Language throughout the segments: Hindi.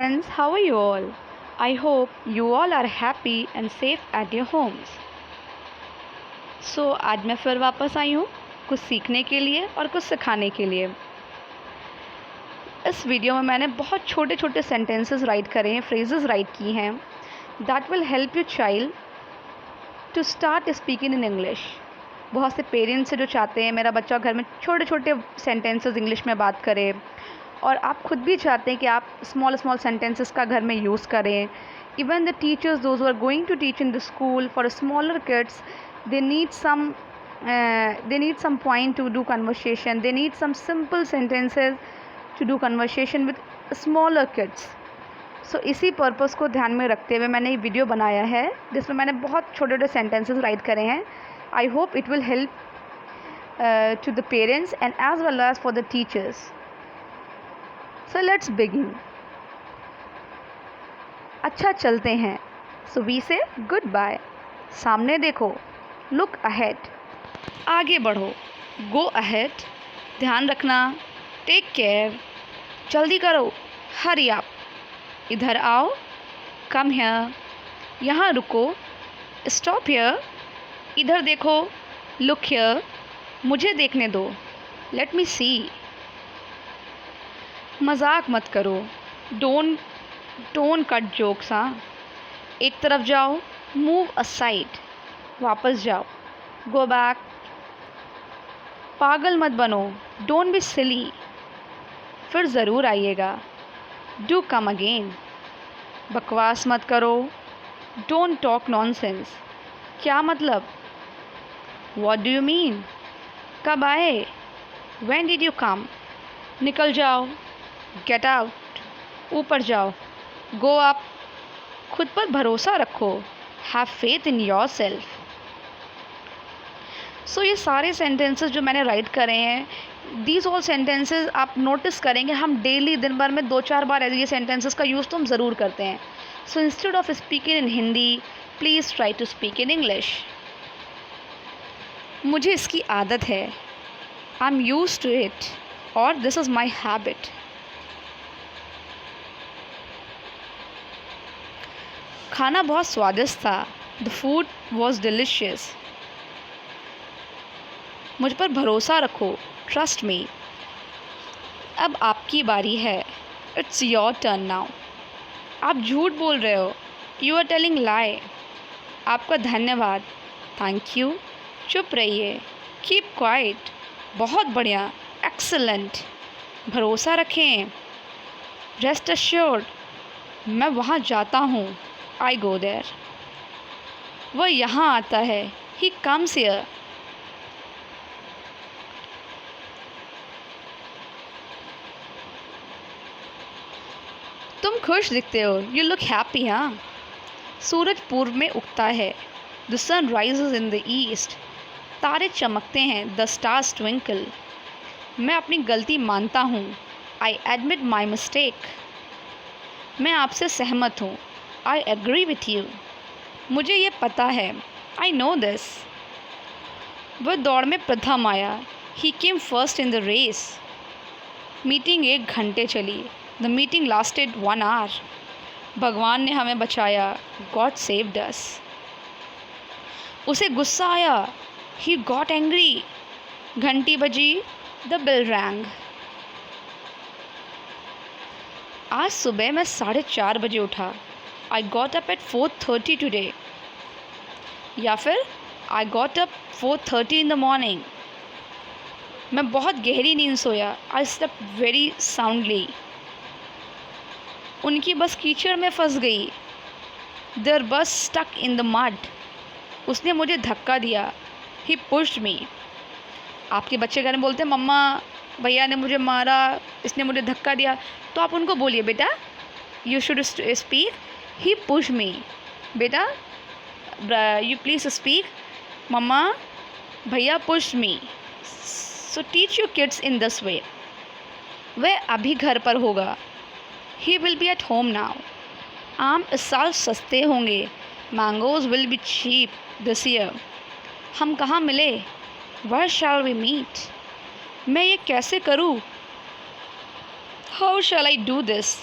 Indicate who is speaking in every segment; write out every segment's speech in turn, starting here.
Speaker 1: Friends, how are you all? I hope you all are happy and safe at your homes. आज मैं फिर वापस आई हूँ कुछ सीखने के लिए और कुछ सिखाने के लिए। इस वीडियो में मैंने बहुत छोटे छोटे सेंटेंसेस राइट करे हैं, फ्रेजेस राइट की हैं that will help you child to start speaking in English. बहुत से पेरेंट्स हैं जो चाहते हैं मेरा बच्चा घर में छोटे छोटे सेंटेंसेस इंग्लिश में बात करे, और आप खुद भी चाहते हैं कि आप स्मॉल सेंटेंसेस का घर में यूज़ करें। Even the teachers those are going to teach in the school for smaller kids, they need some point to do conversation, they need some simple sentences to do conversation with smaller kids. So इसी पर्पस को ध्यान में रखते हुए मैंने ये वीडियो बनाया है जिसमें मैंने बहुत छोटे छोटे सेंटेंसेस राइट करे हैं। I hope it will help to the parents and as well as for the teachers. So let's begin. अच्छा चलते हैं, so we say goodbye. सामने देखो, look ahead. आगे बढ़ो, go ahead. ध्यान रखना, take care. जल्दी करो, hurry up. इधर आओ, come here. यहाँ रुको, stop here. इधर देखो, look here. मुझे देखने दो, let me see. मजाक मत करो, don't cut jokes. हाँ, एक तरफ जाओ, move aside. वापस जाओ, go back. पागल मत बनो, don't be silly. फिर ज़रूर आइएगा, do come again. बकवास मत करो, don't talk nonsense. क्या मतलब? What do you mean? कब आए? When did you come? निकल जाओ, get out. ऊपर जाओ, go up. खुद पर भरोसा रखो, have faith in yourself. So ये सारे सेंटेंसेस जो मैंने राइट करे हैं, दीज ऑल सेंटेंसेस आप नोटिस करेंगे हम डेली दिन भर में 2-4 बार ये सेंटेंसेस का यूज़ तो हम ज़रूर करते हैं. So instead of speaking in Hindi, please try to speak in English. मुझे इसकी आदत है, I am use to it, और दिस इज़ माई हैबिट. खाना बहुत स्वादिष्ट था, द फूड वॉज डिलिशियस. मुझ पर भरोसा रखो, ट्रस्ट मी. अब आपकी बारी है, इट्स योर टर्न नाउ. आप झूठ बोल रहे हो, यू आर टेलिंग लाई. आपका धन्यवाद, थैंक यू. चुप रहिए, कीप क्वाइट. बहुत बढ़िया, एक्सलेंट. भरोसा रखें, रेस्ट अश्योर्ड. मैं वहाँ जाता हूँ, आई गो देयर. वह यहाँ आता है, ही कम्स हियर. तुम खुश दिखते हो, यू लुक हैप्पी. हाँ, सूरज पूर्व में उगता है, the sun rises in the east. तारे चमकते हैं, द स्टार्स ट्विंकल. मैं अपनी गलती मानता हूँ, आई एडमिट माई मिस्टेक. मैं आपसे सहमत हूँ, आई एग्री विथ यू. मुझे ये पता है, आई नो दिस. वह दौड़ में प्रथम आया, he came first in the race. Meeting 1 घंटे चली, द मीटिंग लास्टेड 1 hour. भगवान ने हमें बचाया, गॉड सेव्ड अस. उसे गुस्सा आया, ही गॉट एंग्री. घंटी बजी, द बेल रैंग. आज सुबह मैं 4:30 बजे उठा, I got up at 4:30 today. या फिर I got up 4:30 in the morning. मैं बहुत गहरी नींद सोया, आई स्लेप्ट वेरी साउंडली. उनकी बस कीचड़ में फंस गई, देयर बस स्टक इन द मड. उसने मुझे धक्का दिया, ही पुश्ड मी. आपके बच्चे घर में बोलते हैं मम्मा भैया ने मुझे मारा, इसने मुझे धक्का दिया, तो आप उनको बोलिए बेटा, you should speak, he push me. बेटा यू प्लीज़ स्पीक, मम्मा भैया push me. So teach you kids in this way. वह अभी घर पर होगा, he will be at home now. आम इस साल सस्ते होंगे, mangoes will be cheap this year. हम कहाँ मिले, वेयर शैल वी मीट. मैं ये कैसे करूँ, how shell I do this.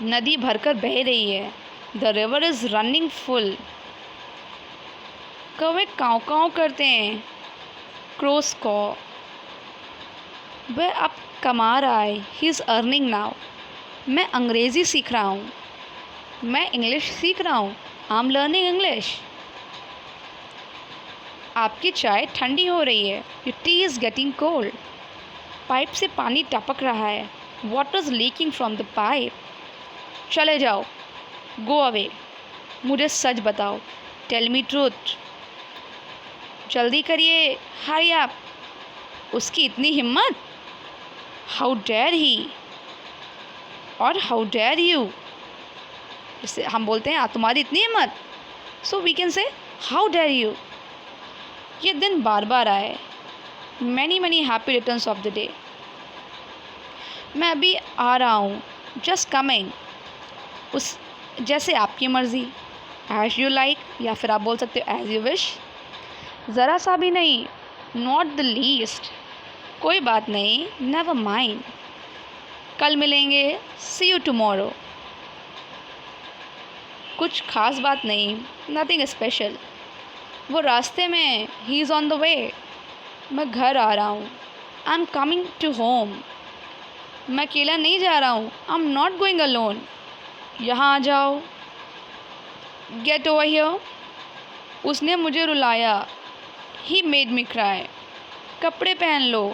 Speaker 1: नदी भरकर बह रही है। The river is running full. कौवे काँव काँव करते हैं। क्रोस कॉ। वह अब कमा रहा है। He is earning now. मैं अंग्रेज़ी सीख रहा हूँ। मैं इंग्लिश सीख रहा हूँ। I am learning English. आपकी चाय ठंडी हो रही है। Your tea is getting cold. Pipe से पानी टपक रहा है। Water is leaking from the pipe. चले जाओ। Go away. मुझे सच बताओ। Tell me truth. जल्दी करिए। Hurry up. उसकी इतनी हिम्मत। How dare he. और हाउ डेयर यू। जैसे हम बोलते हैं तुम्हारी इतनी हिम्मत। So we can say how dare you. ये दिन बार बार आए। Many many happy returns of the day. मैं अभी आ रहा हूँ। Just coming. उस जैसे आपकी मर्ज़ी। एज यू लाइक, या फिर आप बोल सकते हो एज यू विश। ज़रा सा भी नहीं। Not the least. कोई बात नहीं। Never mind. कल मिलेंगे। See you tomorrow. कुछ खास बात नहीं। Nothing special. वो रास्ते में। He is on the way. मैं घर आ रहा हूँ। I am coming to home. मैं अकेला नहीं जा रहा हूँ। I am not going alone. यहाँ आ जाओ। Get over here. उसने मुझे रुलाया। He made me cry. कपड़े पहन लो।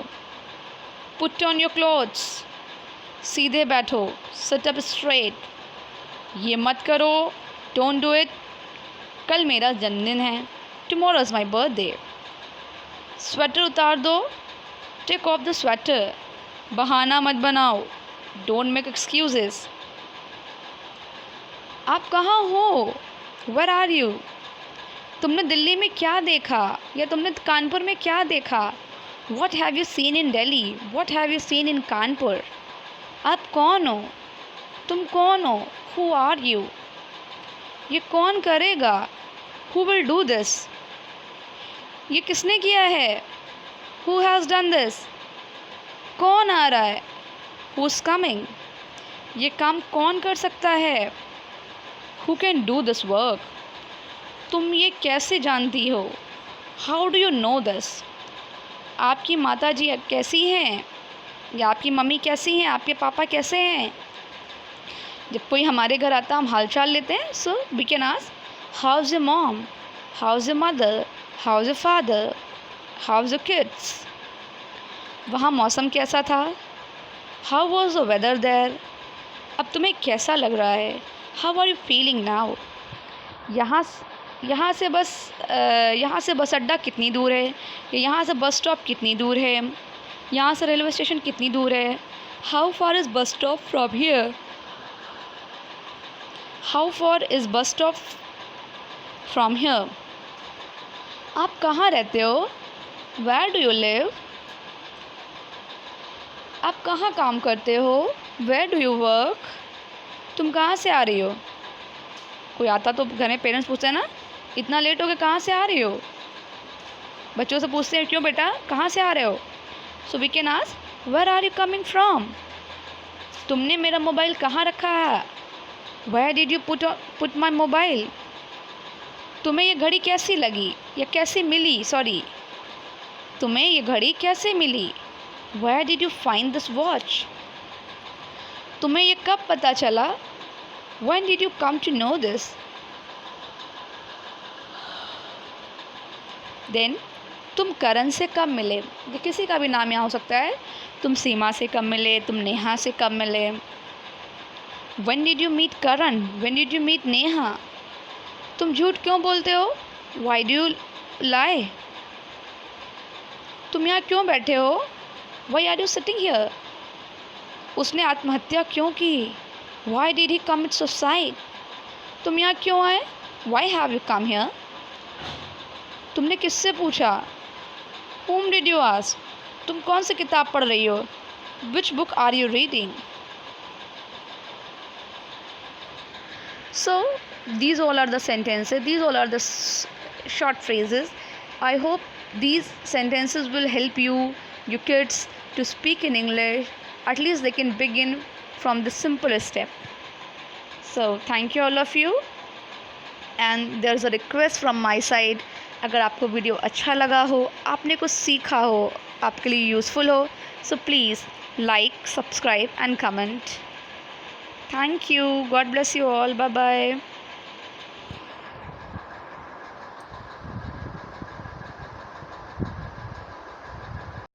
Speaker 1: Put on your clothes. सीधे बैठो। Sit up straight. ये मत करो। Don't do it. कल मेरा जन्मदिन है। Tomorrow is my birthday. Sweater उतार दो। Take off the sweater. बहाना मत बनाओ। Don't make excuses. आप कहाँ हो? Where are you? तुमने दिल्ली में क्या देखा, या तुमने कानपुर में क्या देखा? What have you seen in Delhi? What have you seen in Kanpur? आप कौन हो? तुम कौन हो? Who are you? ये कौन करेगा? Who will do this? ये किसने किया है? Who has done this? कौन आ रहा है? Who is coming? ये काम कौन कर सकता है? Who can do this work? तुम ये कैसे जानती हो? How do you know this? आपकी माता जी कैसी हैं, या आपकी मम्मी कैसी हैं, आपके पापा कैसे हैं? जब कोई हमारे घर आता हम हालचाल लेते हैं, so we can ask how is your mom, how is your mother, how is your father, how is your kids. वहाँ मौसम कैसा था? How was the weather there? अब तुम्हें कैसा लग रहा है? How are you feeling now? यहाँ से बस अड्डा कितनी दूर है, या यहाँ से बस स्टॉप कितनी दूर है, यहाँ से रेलवे स्टेशन कितनी दूर है? How far is bus stop from here? How far is bus stop from here? आप कहाँ रहते हो? Where do you live? आप कहाँ काम करते हो? Where do you work? तुम कहाँ से आ रही हो? कोई आता तो घर में पेरेंट्स पूछते हैं ना, इतना लेट हो गया, कहाँ से आ रही हो? बच्चों से पूछते हैं, क्यों बेटा, कहाँ से आ रहे हो? So we can ask where are you coming from? तुमने मेरा मोबाइल कहाँ रखा है? Where did you put my mobile? तुम्हें ये घड़ी कैसी लगी, या कैसे मिली? तुम्हें ये घड़ी कैसे मिली? Where did you find this watch? तुम्हें ये कब पता चला? When did you come to know this? Then तुम करण से कब मिले? ये किसी का भी नाम यहाँ हो सकता है। तुम सीमा से कब मिले? तुम नेहा से कब मिले? When did you meet Karan? When did you meet Neha? तुम झूठ क्यों बोलते हो? Why do you lie? तुम यहाँ क्यों बैठे हो? Why are you sitting here? उसने आत्महत्या क्यों की? Why did he commit suicide? तुम यहाँ क्यों आए? Why have you come here? तुमने किससे पूछा? Whom did you ask? तुम कौन सी किताब पढ़ रही हो? Which book are you reading? So these all are the sentences. These all are the short phrases. I hope these sentences will help you, your kids, to speak in English. At least they can begin from the simplest step. So thank you all of you and there is a request from my side, अगर आपको वीडियो अच्छा लगा हो, आपने कुछ सीखा हो, आपके लिए यूज़फुल हो, so please like, subscribe and comment. Thank you. God bless you all. Bye bye.